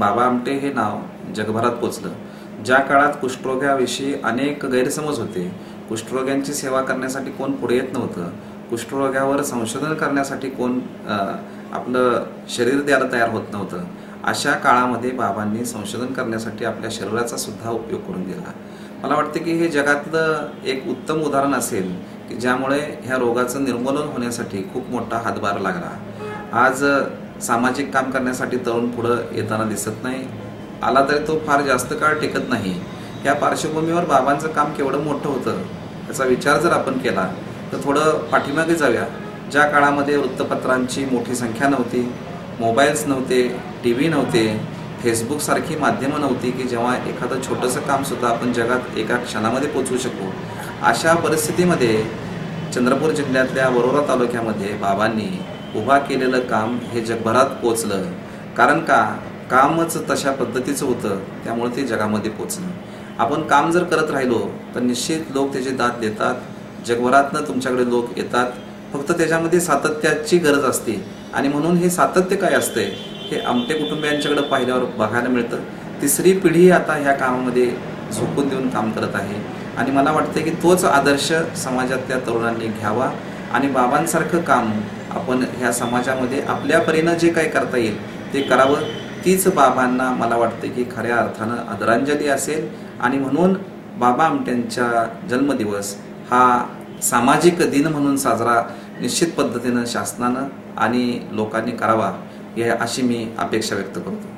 बाबा आमटे हे नाव जगभरात पोचलं। ज्या काळात कुष्ठरोगाविषयी अनेक गैरसमज होते, कुष्ठरोग्यांची सेवा करण्यासाठी कोण पुढे येत नव्हतं, कुष्ठरोगावर संशोधन करण्यासाठी कोण आपलं शरीर द्यायला तयार होत नव्हतं, अशा काळामध्ये बाबांनी संशोधन करण्यासाठी आपल्या शरीराचा सुद्धा उपयोग करून दिला। मला वाटते की हे जगातलं एक उत्तम उदाहरण असेल की ज्यामुळे ह्या रोगाचं निर्मूलन होण्यासाठी खूप मोठा हातभार लागला। आज सामाजिक काम करण्यासाठी तरुण पुढं येताना दिसत नाही, आला तरी तो फार जास्त काळ टिकत नाही। या पार्श्वभूमीवर बाबांचं काम केवढं मोठं होतं याचा विचार जर आपण केला तर थोडं पाठीमागे जाऊया। ज्या काळामध्ये वृत्तपत्रांची मोठी संख्या नव्हती, मोबाईल्स नव्हते, TV नव्हते, फेसबुकसारखी माध्यमं नव्हती की जेव्हा एखादं छोटंसं कामसुद्धा आपण जगात एका क्षणामध्ये पोचवू शकू, अशा परिस्थितीमध्ये चंद्रपूर जिल्ह्यातल्या वरोरा तालुक्यामध्ये बाबांनी उभा केलेलं काम हे जगभरात पोचलं। कारण का, कामच तशा पद्धतीचं होतं, त्यामुळे ते जगामध्ये पोचलं। आपण काम जर करत राहिलो तर निश्चित लोक त्याची दाद देतात, जगभरातनं तुमच्याकडे लोक येतात, फक्त त्याच्यामध्ये सातत्याची गरज असते। आणि म्हणून हे सातत्य काय असते हे आमटे कुटुंबियांच्याकडे पाहिल्यावर बघायला मिळतं। तिसरी पिढी आता ह्या कामामध्ये झोकून देऊन काम करत आहे आणि मला वाटतं की तोच आदर्श समाजातल्या तरुणांनी घ्यावा आणि बाबांसारखं काम आपण ह्या समाजामध्ये आपल्या परीनं जे काही करता येईल ते करावं। तीच बाबांना मला वाटते की खऱ्या अर्थानं आदरांजली असेल आणि म्हणून बाबा आमट्यांचा जन्मदिवस हा सामाजिक दिन म्हणून साजरा निश्चित पद्धतीनं शासनानं आणि लोकांनी करावा अशी मी अपेक्षा व्यक्त करतो।